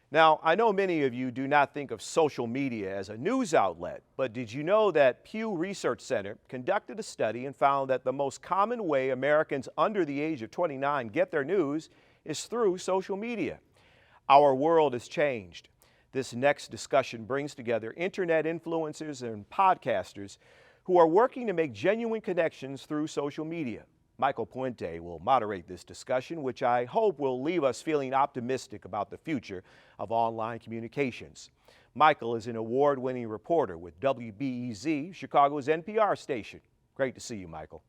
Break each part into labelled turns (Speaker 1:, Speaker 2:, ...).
Speaker 1: Now, I know many of you do not think of social media as a news outlet, but did you know that Pew Research Center conducted a study and found that the most common way Americans under the age of 29 get their news is through social media? Our world has changed. This next discussion brings together internet influencers and podcasters who are working to make genuine connections through social media. Michael Puente will moderate this discussion, which I hope will leave us feeling optimistic about the future of online communications. Michael is an award-winning reporter with WBEZ, Chicago's NPR station. Great to see you, Michael.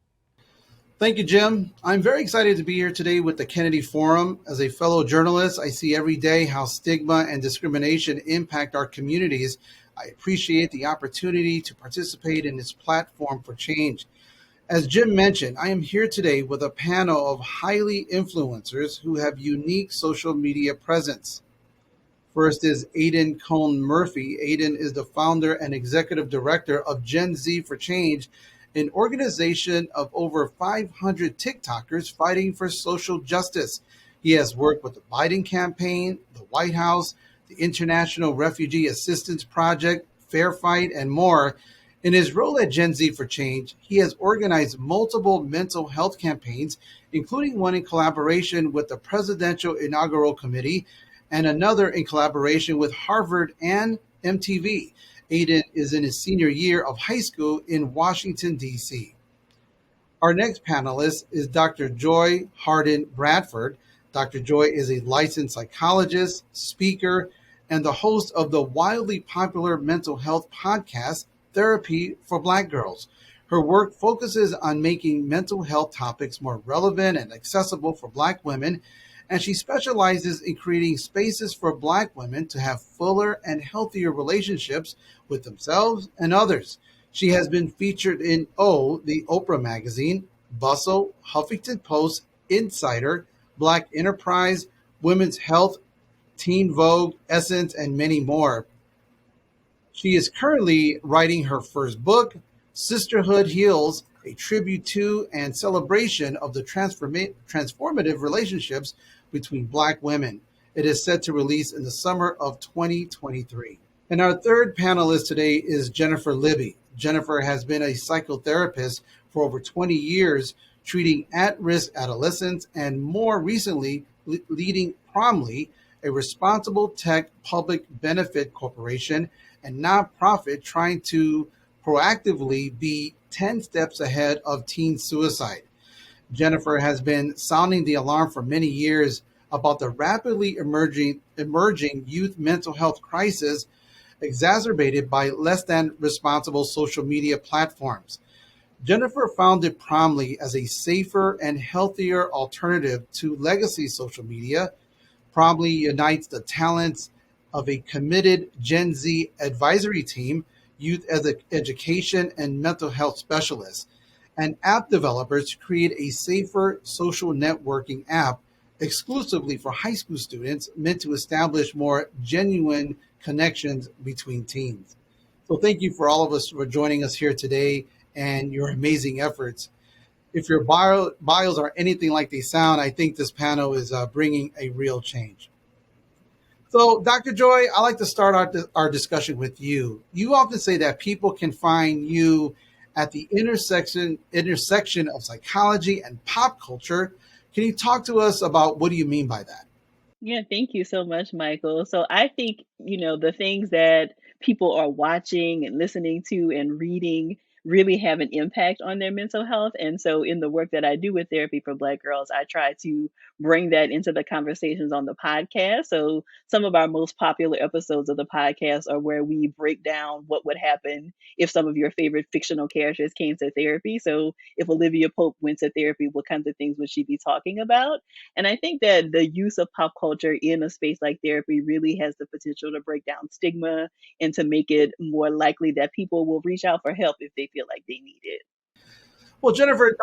Speaker 2: Thank you, Jim. I'm very excited to be here today with the Kennedy Forum. As a fellow journalist, I see every day how stigma and discrimination impact our communities. I appreciate the opportunity to participate in this platform for change. As Jim mentioned, I am here today with a panel of highly influencers who have unique social media presence. First is Aidan Kohn-Murphy. Aidan is the founder and executive director of Gen Z for Change, an organization of over 500 TikTokers fighting for social justice. He has worked with the Biden campaign, the White House, the International Refugee Assistance Project, Fair Fight, and more. In his role at Gen Z for Change, he has organized multiple mental health campaigns, including one in collaboration with the Presidential Inaugural Committee and another in collaboration with Harvard and MTV. Aidan is in his senior year of high school in Washington, D.C. Our next panelist is Dr. Joy Hardin Bradford. Dr. Joy is a licensed psychologist, speaker, and the host of the wildly popular mental health podcast, Therapy for Black Girls. Her work focuses on making mental health topics more relevant and accessible for Black women, and she specializes in creating spaces for Black women to have fuller and healthier relationships with themselves and others. She has been featured in the Oprah magazine, Bustle, Huffington Post, Insider, Black Enterprise, Women's Health, Teen Vogue, Essence, and many more. She is currently writing her first book, Sisterhood Heals, a tribute to and celebration of the transformative relationships between Black women. It is set to release in the summer of 2023. And our third panelist today is Jennifer Libby. Jennifer has been a psychotherapist for over 20 years, treating at-risk adolescents, and more recently, leading Promly, a responsible tech public benefit corporation and nonprofit trying to proactively be 10 steps ahead of teen suicide. Jennifer has been sounding the alarm for many years about the rapidly emerging youth mental health crisis exacerbated by less than responsible social media platforms. Jennifer founded Promly as a safer and healthier alternative to legacy social media. Promly unites the talents of a committed Gen Z advisory team, youth education and mental health specialists, and app developers to create a safer social networking app exclusively for high school students meant to establish more genuine connections between teens. So thank you for all of us for joining us here today and your amazing efforts. If your bios are anything like they sound, I think this panel is bringing a real change. So, Dr. Joy, I like to start our discussion with you. You often say that people can find you at the intersection of psychology and pop culture. Can you talk to us about what do you mean by that?
Speaker 3: Yeah, thank you so much, Michael. So I think, the things that people are watching and listening to and reading really have an impact on their mental health. And so in the work that I do with Therapy for Black Girls, I try to bring that into the conversations on the podcast. So some of our most popular episodes of the podcast are where we break down what would happen if some of your favorite fictional characters came to therapy. So if Olivia Pope went to therapy, what kinds of things would she be talking about? And I think that the use of pop culture in a space like therapy really has the potential to break down stigma and to make it more likely that people will reach out for help if they feel like they need it.
Speaker 2: Well, Jennifer,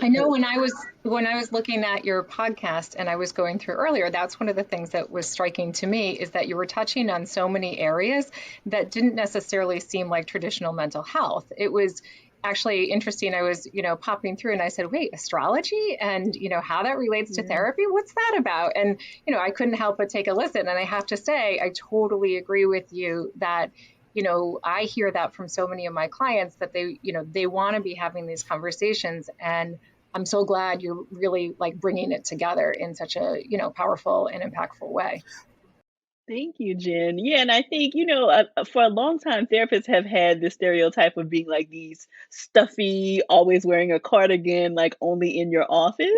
Speaker 4: I know when I was looking at your podcast and I was going through earlier, that's one of the things that was striking to me is that you were touching on so many areas that didn't necessarily seem like traditional mental health. It was actually interesting. I was, popping through and I said, wait, astrology and, how that relates to
Speaker 3: Yeah.
Speaker 4: therapy? What's that about? And, I couldn't help but take a listen. And I have to say, I totally agree with you that, I hear that from so many of my clients that they want to be having these conversations. And I'm so glad you're really like bringing it together in such a, powerful and impactful way.
Speaker 3: Thank you, Jen. Yeah, and I think, for a long time, therapists have had this stereotype of being like these stuffy, always wearing a cardigan, like only in your office.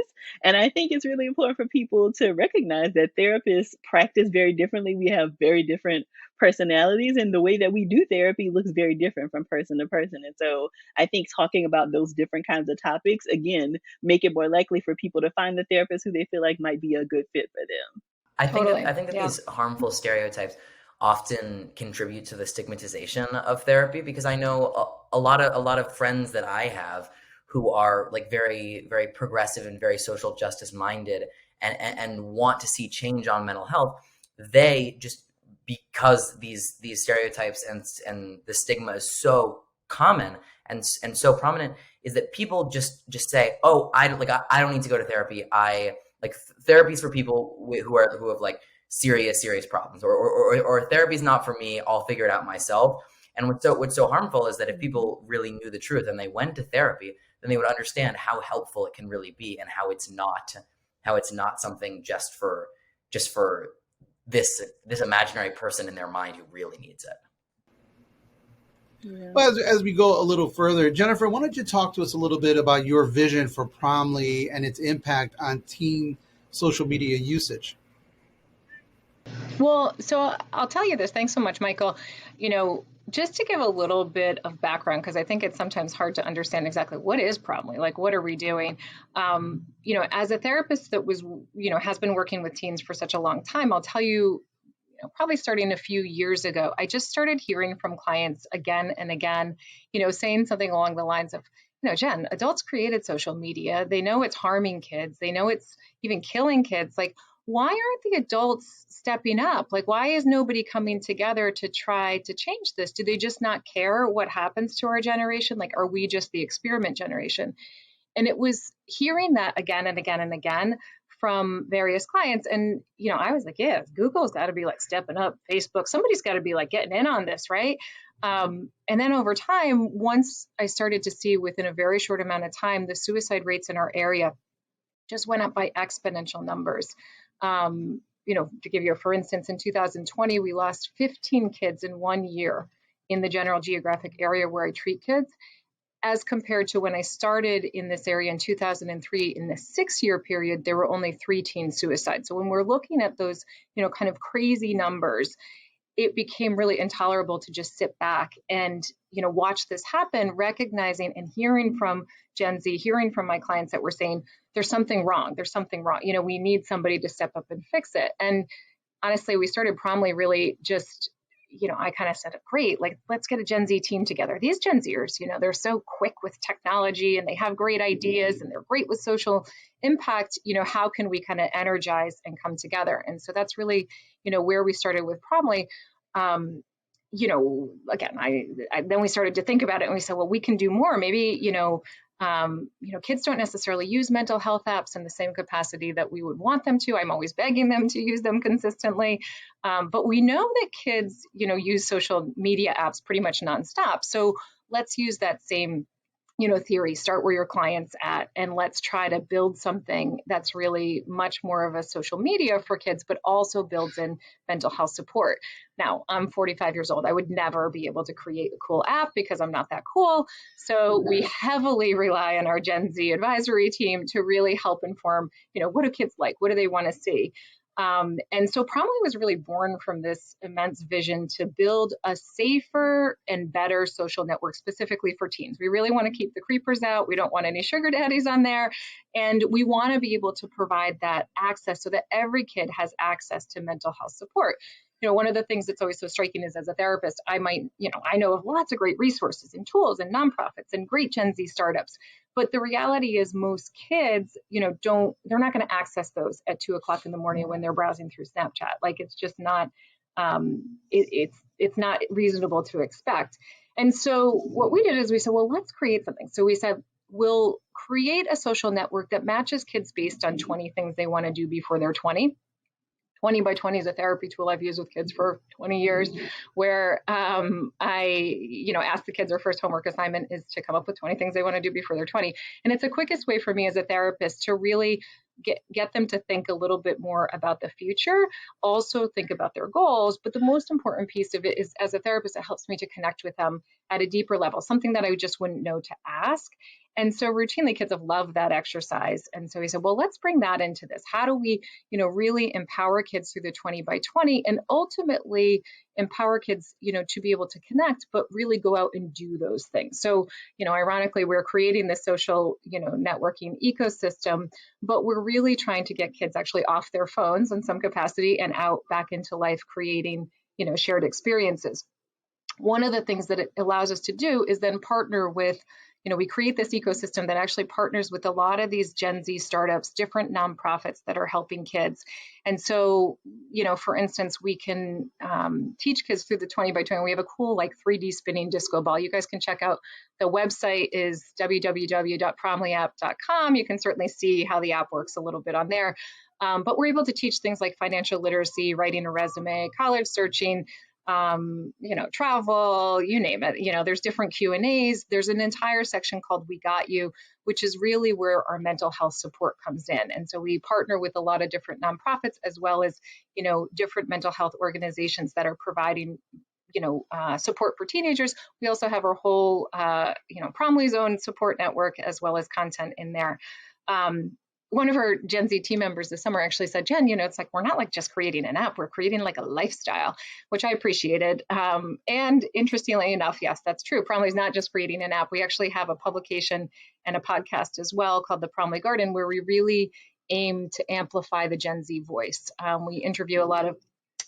Speaker 3: And I think it's really important for people to recognize that therapists practice very differently. We have very different personalities, and the way that we do therapy looks very different from person to person. And so I think talking about those different kinds of topics, again, make it more likely for people to find the therapist who they feel like might be a good fit for them.
Speaker 4: Totally.
Speaker 5: I think that
Speaker 4: Yeah.
Speaker 5: these harmful stereotypes often contribute to the stigmatization of therapy, because I know a lot of friends that I have who are like very, very progressive and very social justice minded, and want to see change on mental health. They just, because these stereotypes and the stigma is so common and so prominent, is that people just say, oh, I don't need to go to therapy. I like therapies for people who have like serious problems, or therapy's not for me. I'll figure it out myself. And what's so harmful is that if people really knew the truth and they went to therapy, then they would understand how helpful it can really be, and how it's not something just for this imaginary person in their mind who really needs it.
Speaker 3: Yeah.
Speaker 2: Well, as we go a little further, Jennifer, why don't you talk to us a little bit about your vision for Promly and its impact on teen social media usage?
Speaker 4: Well, so I'll tell you this. Thanks so much, Michael. Just to give a little bit of background, because I think it's sometimes hard to understand exactly what is Promly, like what are we doing? As a therapist that has been working with teens for such a long time, I'll tell you, probably starting a few years ago, I just started hearing from clients again and again, saying something along the lines of, Jen, adults created social media. They know it's harming kids. They know it's even killing kids. Like, why aren't the adults stepping up? Like, why is nobody coming together to try to change this? Do they just not care what happens to our generation? Like, are we just the experiment generation? And it was hearing that again and again and again from various clients. And, I was like, yeah, Google's got to be like stepping up, Facebook, somebody's got to be like getting in on this, right? And then over time, once I started to see within a very short amount of time, the suicide rates in our area just went up by exponential numbers. To give you for instance, in 2020, we lost 15 kids in 1 year in the general geographic area where I treat kids, as compared to when I started in this area in 2003. In the 6-year period, there were only 3 teen suicides. So when we're looking at those, kind of crazy numbers, it became really intolerable to just sit back and, watch this happen, recognizing and hearing from Gen Z, hearing from my clients that were saying, there's something wrong. There's something wrong. We need somebody to step up and fix it. And honestly, we started Promly really just, I kind of said, great, like, let's get a Gen Z team together. These Gen Zers, they're so quick with technology and they have great ideas and they're great with social impact. How can we kind of energize and come together? And so that's really, where we started with Promly. Again, then we started to think about it and we said, well, we can do more. Maybe, kids don't necessarily use mental health apps in the same capacity that we would want them to. I'm always begging them to use them consistently. But we know that kids, use social media apps pretty much nonstop. So let's use that same, theory, start where your client's at, and let's try to build something that's really much more of a social media for kids, but also builds in mental health support. Now, I'm 45 years old. I would never be able to create a cool app because I'm not that cool. So we heavily rely on our Gen Z advisory team to really help inform, what do kids like? What do they want to see? And so Promly was really born from this immense vision to build a safer and better social network specifically for teens. We really want to keep the creepers out. We don't want any sugar daddies on there. And we want to be able to provide that access so that every kid has access to mental health support. One of the things that's always so striking is, as a therapist, I know of lots of great resources and tools and nonprofits and great Gen Z startups. But the reality is most kids, they're not going to access those at 2:00 in the morning when they're browsing through Snapchat. Like, it's just not, it's not reasonable to expect. And so what we did is we said, well, let's create something. So we said, we'll create a social network that matches kids based on 20 things they want to do before they're 20. 20 by 20 is a therapy tool I've used with kids for 20 years, where I ask the kids their first homework assignment is to come up with 20 things they want to do before they're 20. And it's the quickest way for me as a therapist to really get them to think a little bit more about the future, also think about their goals. But the most important piece of it is, as a therapist, it helps me to connect with them at a deeper level, something that I just wouldn't know to ask. And so routinely kids have loved that exercise. And so we said, well, let's bring that into this. How do we, really empower kids through the 20 by 20 and ultimately empower kids, to be able to connect, but really go out and do those things. So, ironically, we're creating this social, networking ecosystem, but we're really trying to get kids actually off their phones in some capacity and out back into life, creating, shared experiences. One of the things that it allows us to do is then partner with, we create this ecosystem that actually partners with a lot of these Gen Z startups, different nonprofits that are helping kids. And so, for instance, we can teach kids through the 20 by 20. We have a cool 3D spinning disco ball. You guys can check out the website is www.promlyapp.com. You can certainly see how the app works a little bit on there. But we're able to teach things like financial literacy, writing a resume, college searching, travel, you name it. There's different Q&As. There's an entire section called We Got You, which is really where our mental health support comes in. And so we partner with a lot of different nonprofits as well as, different mental health organizations that are providing, support for teenagers. We also have our whole, Promly Zone support network as well as content in there. One of our Gen Z team members this summer actually said, Jen, it's like, we're not just creating an app, we're creating a lifestyle, which I appreciated. And interestingly enough, yes, that's true. Promly is not just creating an app. We actually have a publication and a podcast as well called The Promly Garden, where we really aim to amplify the Gen Z voice. We interview a lot of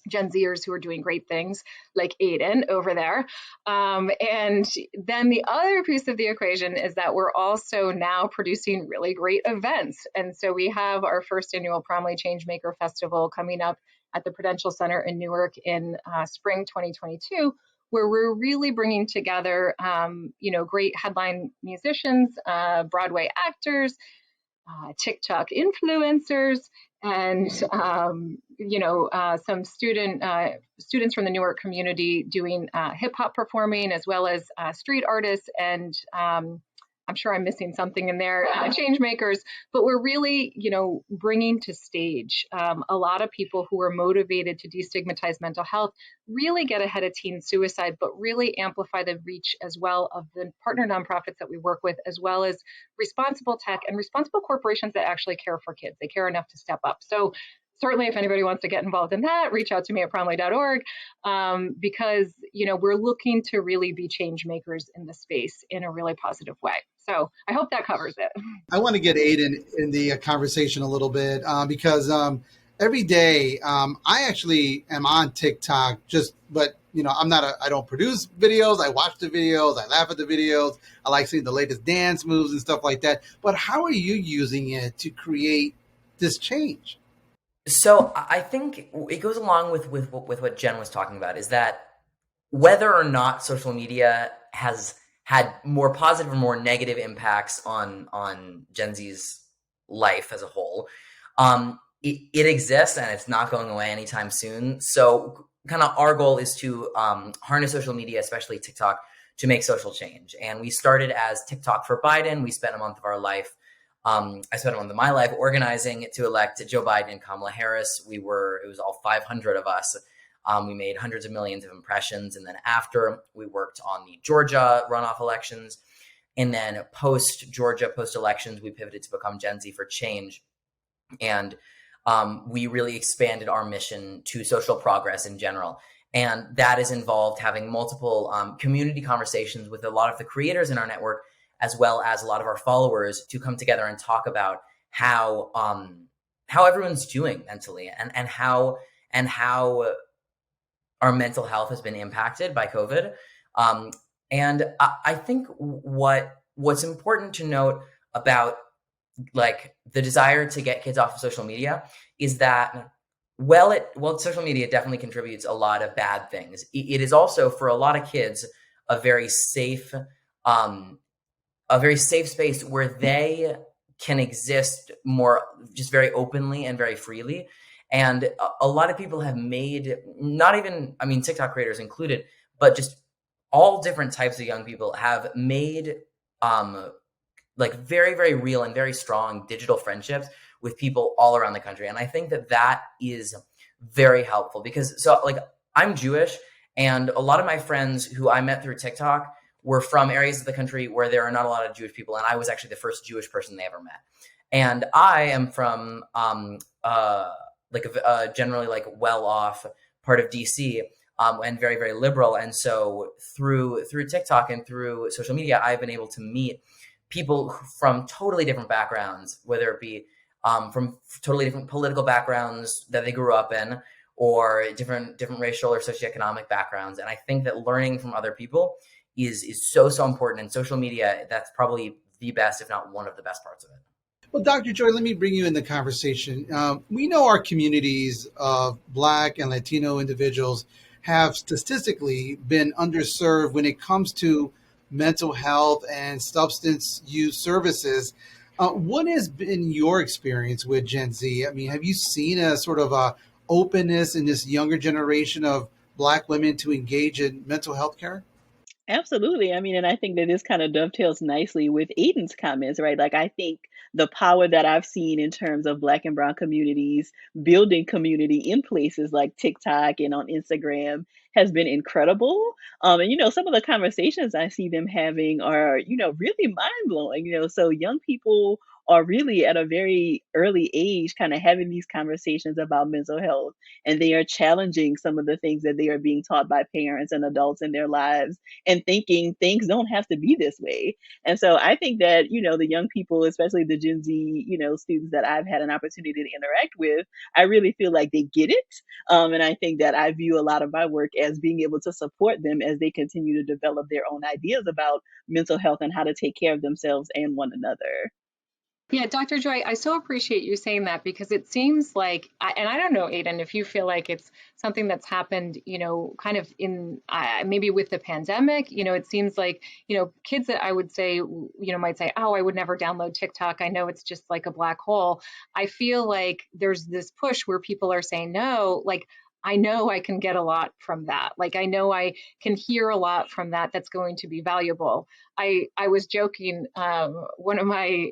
Speaker 4: Gen Zers who are doing great things like Aidan over there. And then the other piece of the equation is that we're also now producing really great events. And so we have our first annual Promly Changemaker Festival coming up at the Prudential Center in Newark in spring 2022, where we're really bringing together, great headline musicians, Broadway actors, TikTok influencers, and some students from the Newark community doing hip hop performing, as well as street artists, and I'm sure I'm missing something in there, change makers. But we're really, bringing to stage a lot of people who are motivated to destigmatize mental health, really get ahead of teen suicide, but really amplify the reach as well of the partner nonprofits that we work with, as well as responsible tech and responsible corporations that actually care for kids. They care enough to step up. So certainly, if anybody wants to get involved in that, reach out to me at promly.org, because, we're looking to really be change makers in the space in a really positive way. So I hope that covers it.
Speaker 2: I want to get Aidan in the conversation a little bit because every day I actually am on TikTok, but I don't produce videos. I watch the videos. I laugh at the videos. I like seeing the latest dance moves and stuff like that. But how are you using it to create this change?
Speaker 5: So I think it goes along with what Jen was talking about, is that whether or not social media has had more positive or more negative impacts on Gen Z's life as a whole, it exists and it's not going away anytime soon. So kind of our goal is to harness social media, especially TikTok, to make social change. And we started as TikTok for Biden. We spent a month of our life I spent a month of my life organizing to elect Joe Biden and Kamala Harris. It was all 500 of us. We made hundreds of millions of impressions. And then after, we worked on the Georgia runoff elections. And then post-Georgia, post-elections, we pivoted to become Gen Z for Change. And we really expanded our mission to social progress in general. And that has involved having multiple community conversations with a lot of the creators in our network, as well as a lot of our followers, to come together and talk about how everyone's doing mentally and how our mental health has been impacted by COVID. And I think what's important to note about the desire to get kids off of social media is that social media definitely contributes a lot of bad things. It is also, for a lot of kids, a very safe space where they can exist more just very openly and very freely. And a lot of people have made, not even, I mean, TikTok creators included, but just all different types of young people have made like very, very real and very strong digital friendships with people all around the country. And I think that that is very helpful because, so like, I'm Jewish, and a lot of my friends who I met through TikTok were from areas of the country where there are not a lot of Jewish people. And I was actually the first Jewish person they ever met. And I am from like a generally like well-off part of DC, and very, very liberal. And so through TikTok and through social media, I've been able to meet people from totally different backgrounds, whether it be from totally different political backgrounds that they grew up in, or different racial or socioeconomic backgrounds. And I think that learning from other people is so important. And social media, that's probably the best, if not one of the best parts of it.
Speaker 2: Well, Dr. Joy, let me bring you in the conversation. We know our communities of Black and Latino individuals have statistically been underserved when it comes to mental health and substance use services. What has been your experience with Gen Z? I mean, have you seen a sort of a openness in this younger generation of Black women to engage in mental health care?
Speaker 3: Absolutely. I mean, and I think that this kind of dovetails nicely with Aidan's comments, right? Like, I think the power that I've seen in terms of Black and Brown communities building community in places like TikTok and on Instagram has been incredible. And, some of the conversations I see them having are, really mind blowing. So young people are really at a very early age kind of having these conversations about mental health, and they are challenging some of the things that they are being taught by parents and adults in their lives, and thinking things don't have to be this way. And so I think that, the young people, especially the Gen Z, students that I've had an opportunity to interact with, I really feel like they get it. And I think that I view a lot of my work as being able to support them as they continue to develop their own ideas about mental health and how to take care of themselves and one another.
Speaker 4: Yeah, Dr. Joy, I so appreciate you saying that because it seems like, and I don't know, Aidan, if you feel like it's something that's happened, kind of in maybe with the pandemic, it seems like, kids that I would say, might say, oh, I would never download TikTok. I know it's just like a black hole. I feel like there's this push where people are saying, no, like, I know I can get a lot from that. Like, I know I can hear a lot from that that's going to be valuable. I was joking, one of my,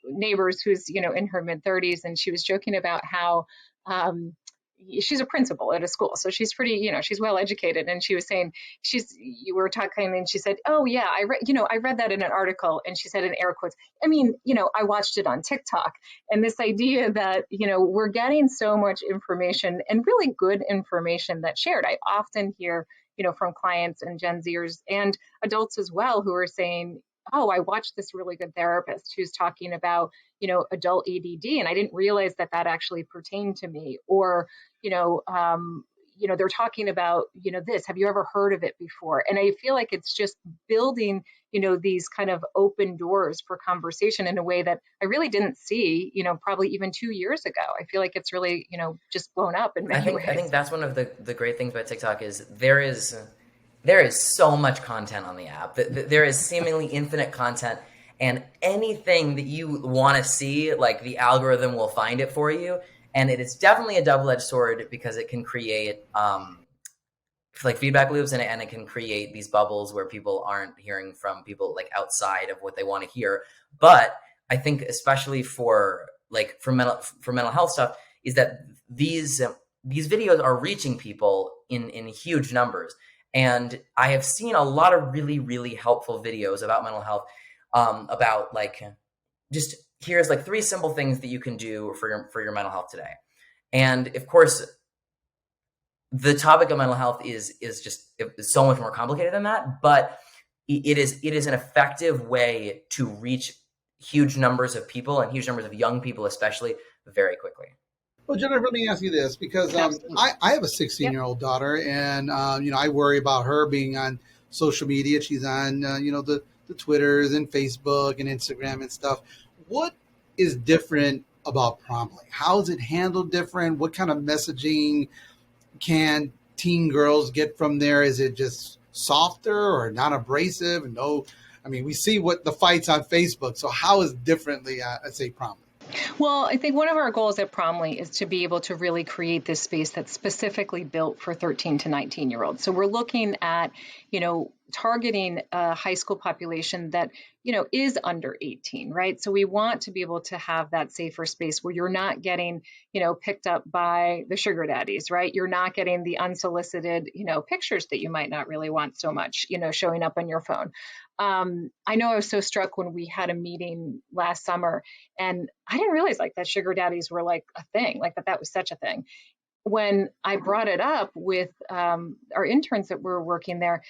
Speaker 4: neighbors who's, in her mid 30s, and she was joking about how, she's a principal at a school. So she's pretty, she's well educated. And she was saying, you were talking and she said, oh yeah, I read that in an article. And she said in air quotes, I mean, I watched it on TikTok. And this idea that, we're getting so much information and really good information that's shared. I often hear, from clients and Gen Zers and adults as well, who are saying, oh, I watched this really good therapist who's talking about, adult ADD, and I didn't realize that actually pertained to me. Or, they're talking about, this, have you ever heard of it before? And I feel like it's just building, these kind of open doors for conversation in a way that I really didn't see, probably even 2 years ago. I feel like it's really, just blown up in many ways.
Speaker 5: I think that's one of the great things about TikTok is there is so much content on the app. There is seemingly infinite content, and anything that you want to see, like the algorithm will find it for you. And it is definitely a double-edged sword because it can create like feedback loops, and it can create these bubbles where people aren't hearing from people like outside of what they want to hear. But I think especially for mental health stuff is that these videos are reaching people in huge numbers. And I have seen a lot of really, really helpful videos about mental health, about like, just here's like 3 simple things that you can do for your mental health today. And of course, the topic of mental health is so much more complicated than that, but it is an effective way to reach huge numbers of people and huge numbers of young people, especially, very quickly.
Speaker 2: Well, Jennifer, let me ask you this, because I have a 16-year-old daughter, and I worry about her being on social media. She's on the Twitters and Facebook and Instagram and stuff. What is different about Promly? How is it handled different? What kind of messaging can teen girls get from there? Is it just softer or not abrasive? And no, I mean, we see what the fights on Facebook. So how is differently, say, Promly?
Speaker 4: Well, I think one of our goals at Promly is to be able to really create this space that's specifically built for 13 to 19-year-olds. So we're looking at, targeting a high school population that, is under 18, right? So we want to be able to have that safer space where you're not getting, picked up by the sugar daddies, right? You're not getting the unsolicited, pictures that you might not really want so much, showing up on your phone. I know I was so struck when we had a meeting last summer, and I didn't realize like that sugar daddies were like a thing, like that was such a thing. When I brought it up with our interns that were working there,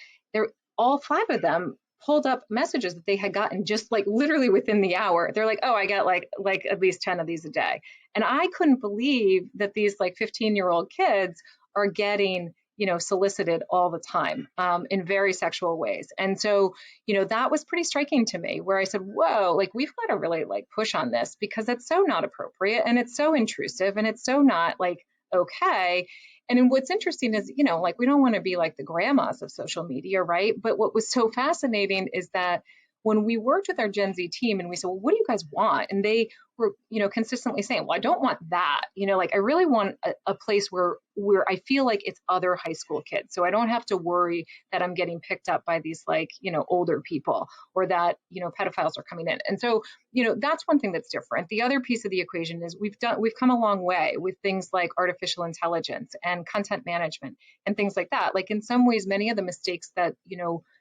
Speaker 4: all 5 of them pulled up messages that they had gotten just like literally within the hour. They're like, oh, I got like at least 10 of these a day. And I couldn't believe that these like 15-year-old kids are getting solicited all the time in very sexual ways. And so, that was pretty striking to me, where I said, whoa, like we've got to really like push on this, because it's so not appropriate and it's so intrusive and it's so not like okay. And then what's interesting is, like we don't want to be like the grandmas of social media, right? But what was so fascinating is that when we worked with our Gen Z team and we said, well, what do you guys want? And they were, consistently saying, well, I don't want that. Like I really want a place where I feel like it's other high school kids. So I don't have to worry that I'm getting picked up by these like, older people, or that, pedophiles are coming in. And so, that's one thing that's different. The other piece of the equation is we've come a long way with things like artificial intelligence and content management and things like that. Like in some ways, many of the mistakes that,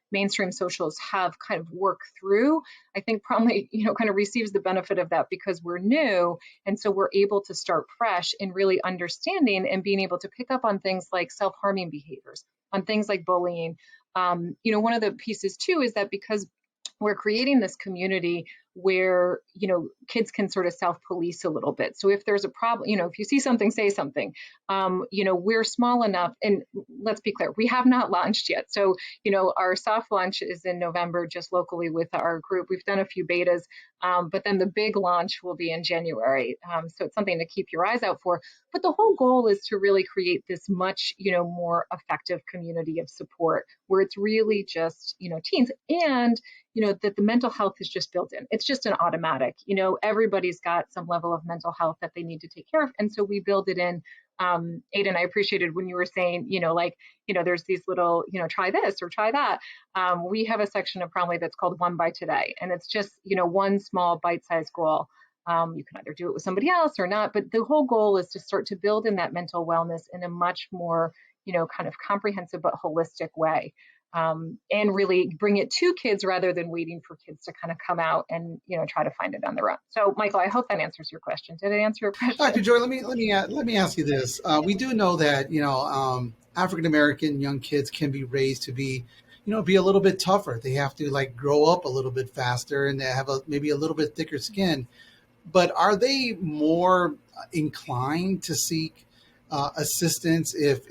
Speaker 4: mainstream socials have kind of worked through, I think Promly, kind of receives the benefit of that because we're new. And so we're able to start fresh in really understanding and being able to pick up on things like self-harming behaviors, on things like bullying. One of the pieces too is that because we're creating this community where, kids can sort of self-police a little bit. So if there's a problem, if you see something, say something. We're small enough, and let's be clear, we have not launched yet. So, our soft launch is in November, just locally with our group. We've done a few betas, but then the big launch will be in January. So it's something to keep your eyes out for. But the whole goal is to really create this much, more effective community of support where it's really just, teens, and that the mental health is just built in. It's just an automatic, everybody's got some level of mental health that they need to take care of. And so we build it in. Aidan, I appreciated when you were saying, there's these little, try this or try that. We have a section of Promly that's called One by Today. And it's just, one small bite-sized goal. You can either do it with somebody else or not. But the whole goal is to start to build in that mental wellness in a much more, kind of comprehensive but holistic way. And really bring it to kids rather than waiting for kids to kind of come out and try to find it on their own. So, Michael, I hope that answers your question. Did it answer your question?
Speaker 2: Dr. Joy, let me ask you this. We do know that African American young kids can be raised to be be a little bit tougher. They have to like grow up a little bit faster, and they have maybe a little bit thicker skin. But are they more inclined to seek assistance if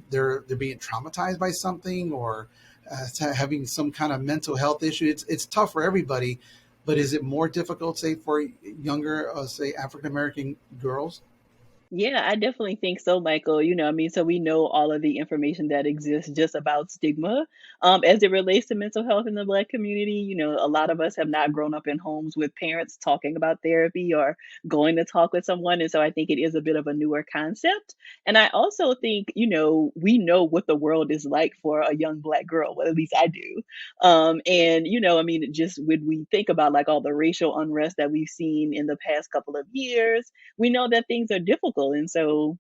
Speaker 2: they're being traumatized by something, or having some kind of mental health issue? It's tough for everybody, but is it more difficult, say, for younger, say, African American girls?
Speaker 3: Yeah, I definitely think so, Michael. So we know all of the information that exists just about stigma as it relates to mental health in the Black community. A lot of us have not grown up in homes with parents talking about therapy or going to talk with someone. And so I think it is a bit of a newer concept. And I also think, we know what the world is like for a young Black girl, well, at least I do. Just when we think about like all the racial unrest that we've seen in the past couple of years, we know that things are difficult. And so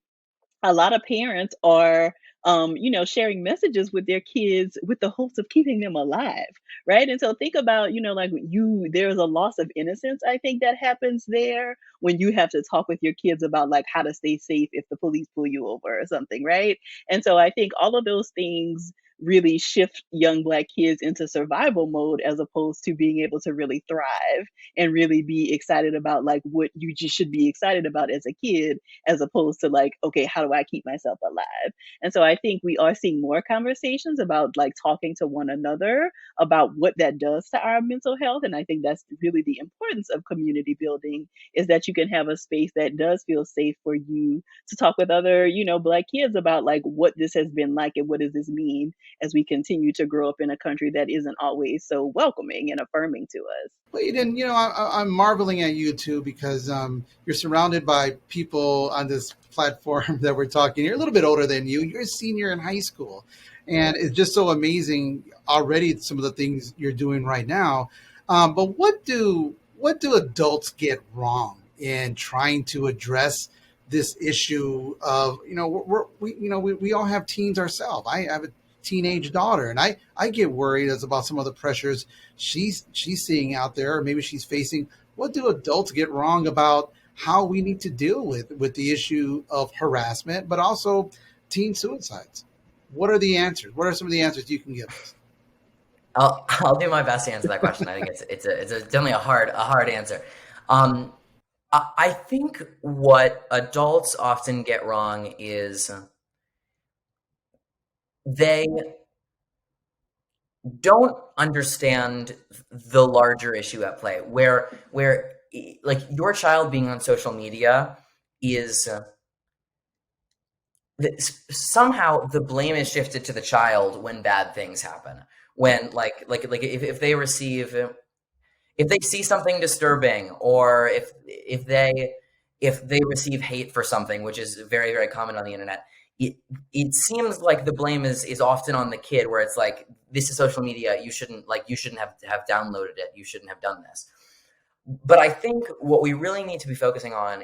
Speaker 3: a lot of parents are, sharing messages with their kids with the hopes of keeping them alive, right? And so think about, there's a loss of innocence, I think, that happens there when you have to talk with your kids about like how to stay safe if the police pull you over or something, right? And so I think all of those things really shift young Black kids into survival mode as opposed to being able to really thrive and really be excited about like what you just should be excited about as a kid, as opposed to like, okay, how do I keep myself alive? And so I think we are seeing more conversations about like talking to one another about what that does to our mental health. And I think that's really the importance of community building, is that you can have a space that does feel safe for you to talk with other, Black kids about like what this has been like and what does this mean. as we continue to grow up in a country that isn't always so welcoming and affirming to us.
Speaker 2: Well, Aidan, I'm marveling at you too because you're surrounded by people on this platform that we're talking. You're a little bit older than you. You're a senior in high school, and it's just so amazing already some of the things you're doing right now. But what do adults get wrong in trying to address this issue of we all have teens ourselves. I have a teenage daughter, and I get worried as about some of the pressures she's seeing out there, or maybe she's facing. What do adults get wrong about how we need to deal with the issue of harassment, but also teen suicides? What are the answers? What are some of the answers you can give us?
Speaker 5: I'll do my best to answer that question. I think it's definitely a hard answer. I think what adults often get wrong is they don't understand the larger issue at play, where like your child being on social media is somehow the blame is shifted to the child when bad things happen. When like if they receive, if they see something disturbing, or if they receive hate for something, which is very, very common on the internet, it seems like the blame is often on the kid, where it's like, this is social media, you shouldn't have downloaded it, you shouldn't have done this. But I think what we really need to be focusing on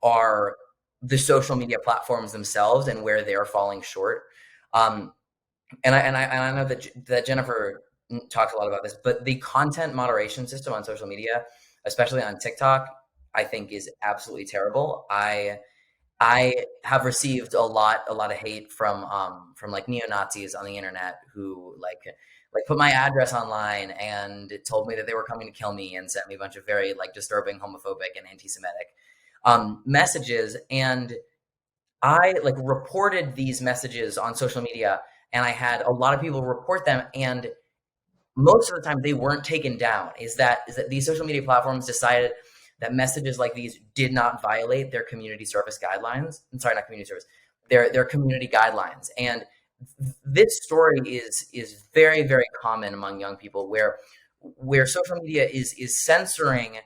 Speaker 5: are the social media platforms themselves and where they're falling short. And I know that Jennifer talked a lot about this, but the content moderation system on social media, especially on TikTok, I think is absolutely terrible. I have received a lot of hate from like neo-Nazis on the internet who like put my address online and told me that they were coming to kill me, and sent me a bunch of very like disturbing homophobic and anti-Semitic messages. And I like reported these messages on social media, and I had a lot of people report them, and most of the time they weren't taken down. Is that these social media platforms decided that messages like these did not violate their community service guidelines. I'm sorry, not community service, their community guidelines. And this story is very, very common among young people, where social media is censoring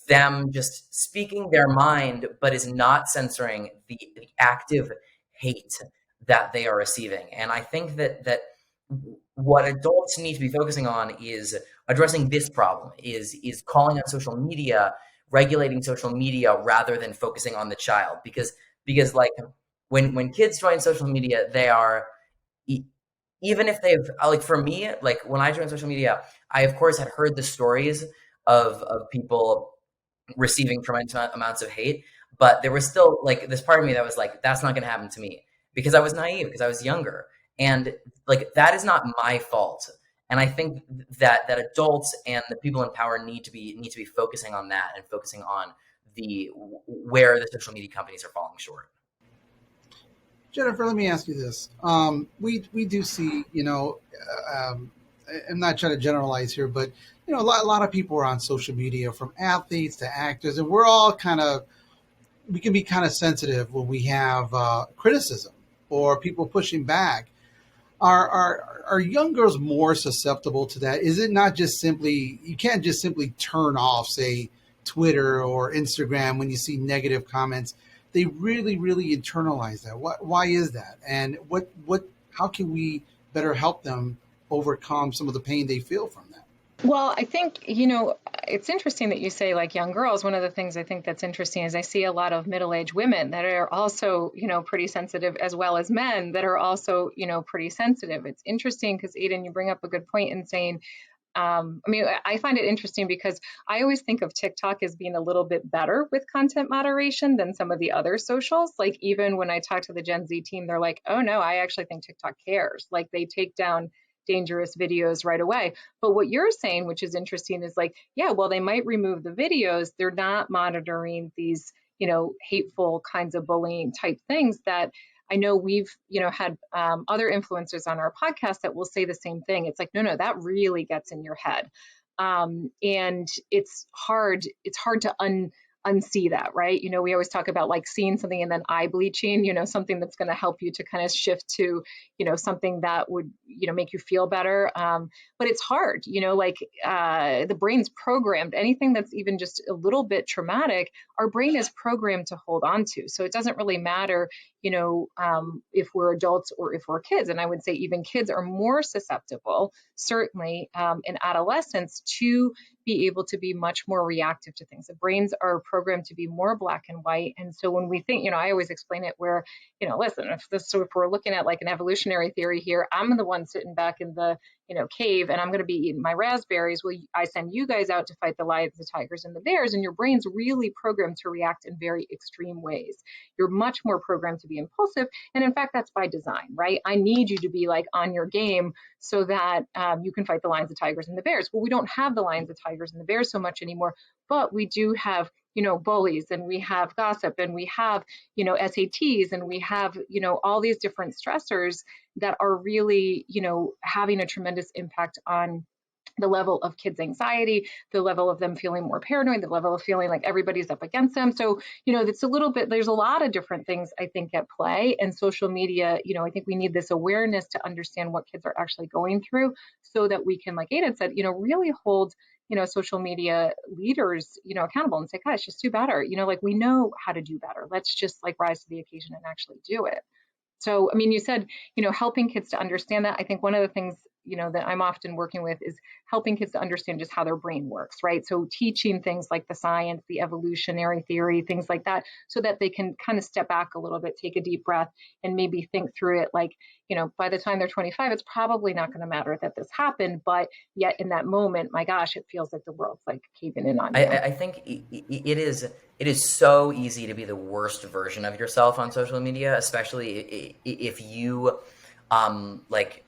Speaker 5: them just speaking their mind, but is not censoring the active hate that they are receiving. And I think that what adults need to be focusing on is addressing this problem, is calling on social media, regulating social media, rather than focusing on the child. Because like when kids join social media, they are, even if they've, like for me, like when I joined social media, I of course had heard the stories of people receiving tremendous amounts of hate, but there was still like this part of me that was like, that's not going to happen to me, because I was naive, because I was younger, and like that is not my fault. And I think that adults and the people in power need to be focusing on that, and focusing on where the social media companies are falling short.
Speaker 2: Jennifer, let me ask you this. We do see, I'm not trying to generalize here, but a lot of people are on social media, from athletes to actors, and we can be kind of sensitive when we have criticism or people pushing back. Are young girls more susceptible to that? Is it not just simply, you can't just simply turn off, say, Twitter or Instagram when you see negative comments? They really, really internalize that. Why is that? And how can we better help them overcome some of the pain they feel from that?
Speaker 4: Well, I think, it's interesting that you say like young girls. One of the things I think that's interesting is I see a lot of middle-aged women that are also, pretty sensitive, as well as men that are also, pretty sensitive. It's interesting because, Aidan, you bring up a good point in saying, I find it interesting because I always think of TikTok as being a little bit better with content moderation than some of the other socials. Like even when I talk to the Gen Z team, they're like, oh no, I actually think TikTok cares. Like they take down dangerous videos right away. But what you're saying, which is interesting, is like, yeah, well, they might remove the videos. They're not monitoring these, hateful kinds of bullying type things that I know we've, had other influencers on our podcast that will say the same thing. It's like, no, that really gets in your head. And it's hard to unsee that, right? We always talk about like seeing something and then eye bleaching, something that's going to help you to kind of shift to, something that would, make you feel better. But it's hard, the brain's programmed. Anything that's even just a little bit traumatic, our brain is programmed to hold on to. So it doesn't really matter, if we're adults or if we're kids. And I would say even kids are more susceptible, certainly in adolescence, to be able to be much more reactive to things. The brains are programmed to be more black and white. And so when we think, I always explain it where, listen, if we're looking at like an evolutionary theory here, I'm the one sitting back in the, cave and I'm going to be eating my raspberries. Well, I send you guys out to fight the lions, the tigers, and the bears, and your brain's really programmed to react in very extreme ways. You're much more programmed to be impulsive. And in fact, that's by design, right? I need you to be like on your game so that you can fight the lions, the tigers, and the bears. Well, we don't have the lions, the tigers, and the bears so much anymore, but we do have, bullies, and we have gossip, and we have, SATs, and we have, all these different stressors that are really, having a tremendous impact on the level of kids' anxiety, the level of them feeling more paranoid, the level of feeling like everybody's up against them. So, it's a little bit, there's a lot of different things I think at play. And social media, I think we need this awareness to understand what kids are actually going through so that we can, like Aidan said, really hold, social media leaders, accountable and say, guys, just do better. Like we know how to do better. Let's just like rise to the occasion and actually do it. So, you said, helping kids to understand that. I think one of the things, that I'm often working with is helping kids to understand just how their brain works, right? So teaching things like the science, the evolutionary theory, things like that, so that they can kind of step back a little bit, take a deep breath, and maybe think through it like, by the time they're 25, it's probably not going to matter that this happened. But yet in that moment, my gosh, it feels like the world's like caving in on you.
Speaker 5: I think it is so easy to be the worst version of yourself on social media, especially if you like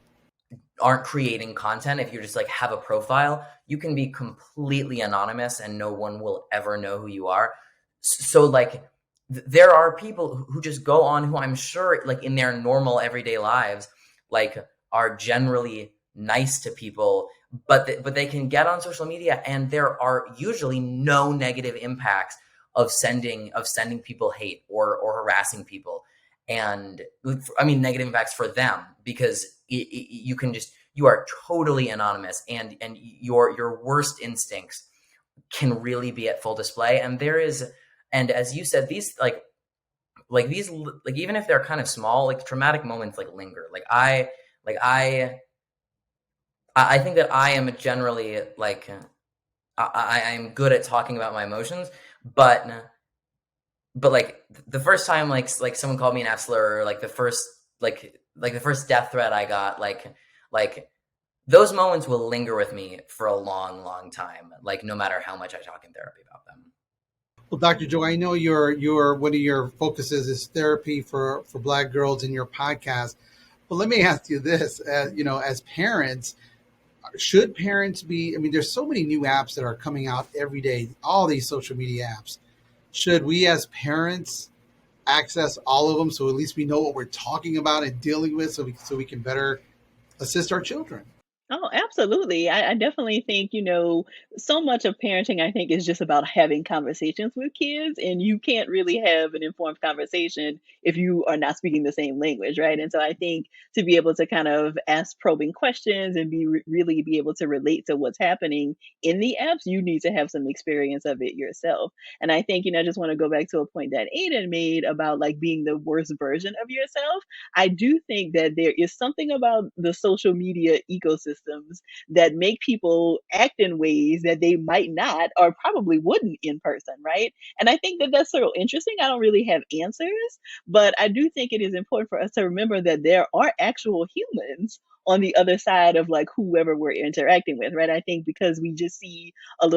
Speaker 5: aren't creating content. If you're just like have a profile, you can be completely anonymous and no one will ever know who you are. So like there are people who just go on who I'm sure like in their normal everyday lives like are generally nice to people, but they can get on social media and there are usually no negative impacts of sending people hate or harassing people. And negative impacts for them because you are totally anonymous and your worst instincts can really be at full display. And and as you said, these these even if they're kind of small, like traumatic moments like linger. I think that I am generally like I'm good at talking about my emotions, but like the first time like someone called me an F slur, or like the first death threat I got, like those moments will linger with me for a long, long time. Like no matter how much I talk in therapy about them.
Speaker 2: Well, Dr. Joy, I know your one of your focuses is therapy for Black girls in your podcast. But let me ask you this: as parents, should parents be? There's so many new apps that are coming out every day. All these social media apps. Should we, as parents, access all of them so at least we know what we're talking about and dealing with, so we can better assist our children?
Speaker 3: Oh, absolutely. I definitely think, so much of parenting, I think, is just about having conversations with kids. And you can't really have an informed conversation if you are not speaking the same language, right? And so I think to be able to kind of ask probing questions and really be able to relate to what's happening in the apps, you need to have some experience of it yourself. And I think, I just want to go back to a point that Aidan made about like being the worst version of yourself. I do think that there is something about the social media ecosystem that make people act in ways that they might not or probably wouldn't in person, right? And I think that that's sort of interesting. I don't really have answers, but I do think it is important for us to remember that there are actual humans on the other side of like whoever we're interacting with, right? I think because we just see a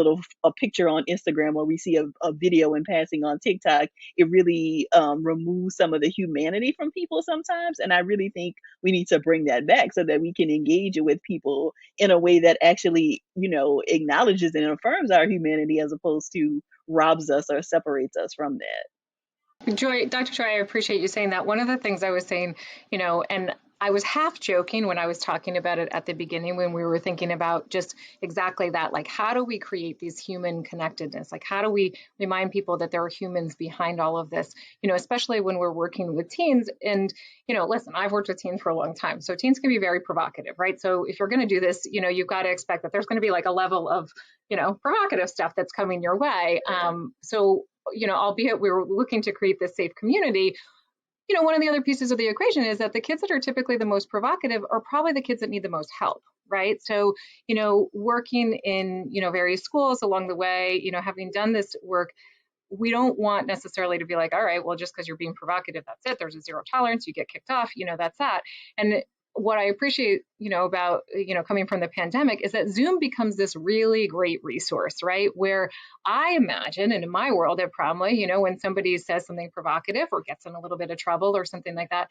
Speaker 3: picture on Instagram or we see a video in passing on TikTok, it really removes some of the humanity from people sometimes. And I really think we need to bring that back so that we can engage with people in a way that actually, acknowledges and affirms our humanity as opposed to robs us or separates us from that.
Speaker 4: Joy, Dr. Joy, I appreciate you saying that. One of the things I was saying, and I was half joking when I was talking about it at the beginning, when we were thinking about just exactly that, like, how do we create these human connectedness? Like, how do we remind people that there are humans behind all of this, especially when we're working with teens. And, listen, I've worked with teens for a long time. So teens can be very provocative, right? So if you're going to do this, you've got to expect that there's going to be like a level of, provocative stuff that's coming your way. So, albeit we were looking to create this safe community, one of the other pieces of the equation is that the kids that are typically the most provocative are probably the kids that need the most help, right? So, working in, various schools along the way, having done this work, we don't want necessarily to be like, all right, well, just because you're being provocative, that's it. There's a zero tolerance, you get kicked off, that's that. And what I appreciate, about, coming from the pandemic is that Zoom becomes this really great resource, right? Where I imagine, and in my world at Promly, when somebody says something provocative or gets in a little bit of trouble or something like that,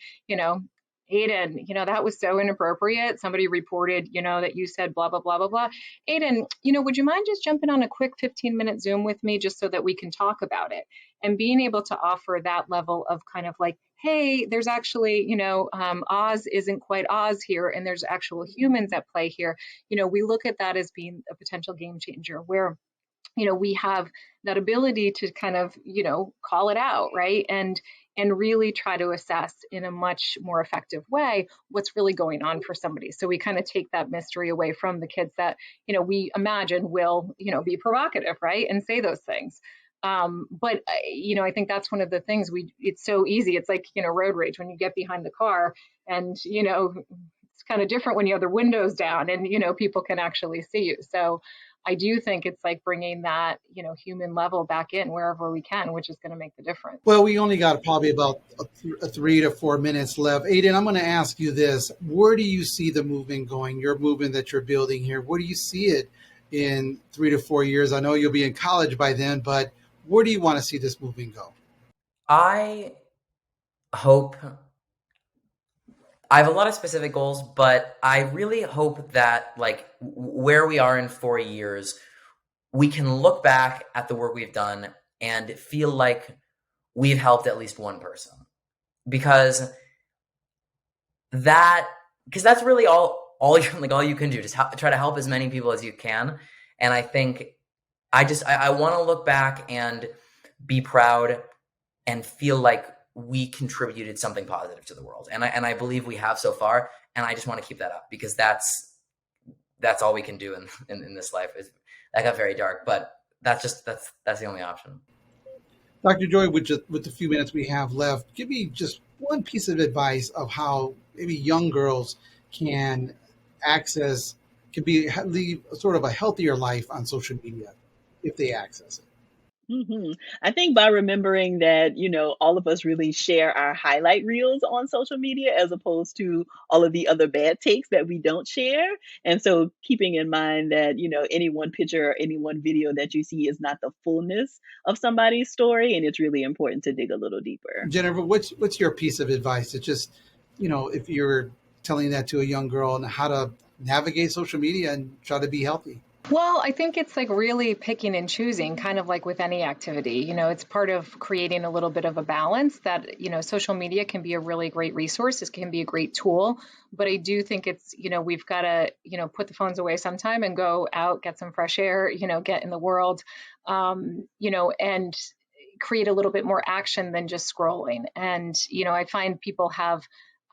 Speaker 4: Aidan, that was so inappropriate. Somebody reported, that you said blah, blah, blah, blah, blah. Aidan, would you mind just jumping on a quick 15-minute Zoom with me just so that we can talk about it? And being able to offer that level of kind of like, hey, there's actually, Oz isn't quite Oz here, and there's actual humans at play here. We look at that as being a potential game changer where, we have that ability to kind of, call it out, right? And really try to assess in a much more effective way what's really going on for somebody. So we kind of take that mystery away from the kids that, we imagine will, be provocative, right? And say those things. But I think that's one of the things it's so easy. It's like, road rage when you get behind the car and, it's kind of different when you have the windows down and, people can actually see you. So I do think it's like bringing that, human level back in wherever we can, which is going to make the difference.
Speaker 2: Well, we only got probably about 3 to 4 minutes left. Aidan, I'm going to ask you this. Where do you see the movement going, your movement that you're building here? Where do you see it in 3 to 4 years? I know you'll be in college by then, but where do you want to see this movement go?
Speaker 5: I hope, I have a lot of specific goals, but I really hope that like where we are in 4 years, we can look back at the work we've done and feel like we've helped at least one person, because that's really all you can do. Just try to help as many people as you can. And I think I want to look back and be proud and feel like we contributed something positive to the world. And I believe we have so far. And I just want to keep that up, because that's all we can do in this life. That got very dark, but that's the only option.
Speaker 2: Dr. Joy, with the few minutes we have left, give me just one piece of advice of how maybe young girls can lead sort of a healthier life on social media if they access it.
Speaker 3: I think by remembering that, all of us really share our highlight reels on social media as opposed to all of the other bad takes that we don't share. And so keeping in mind that, any one picture or any one video that you see is not the fullness of somebody's story. And it's really important to dig a little deeper.
Speaker 2: Jennifer, what's your piece of advice? It's just, if you're telling that to a young girl and how to navigate social media and try to be healthy.
Speaker 4: Well, I think it's like really picking and choosing, kind of like with any activity. It's part of creating a little bit of a balance that, social media can be a really great resource. It can be a great tool. But I do think it's, we've got to, put the phones away sometime and go out, get some fresh air, get in the world, and create a little bit more action than just scrolling. And, I find people have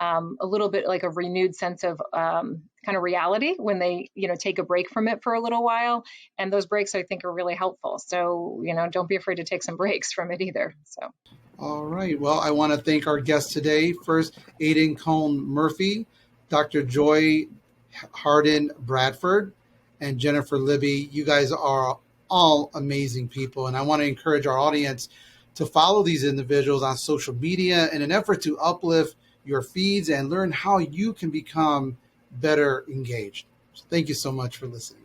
Speaker 4: a little bit like a renewed sense of kind of reality when they, take a break from it for a little while. And those breaks, I think, are really helpful. So, don't be afraid to take some breaks from it either. So.
Speaker 2: All right. Well, I want to thank our guests today. First, Aidan Kohn-Murphy, Dr. Joy Hardin Bradford, and Jennifer Libby. You guys are all amazing people. And I want to encourage our audience to follow these individuals on social media in an effort to uplift your feeds and learn how you can become better engaged. So thank you so much for listening.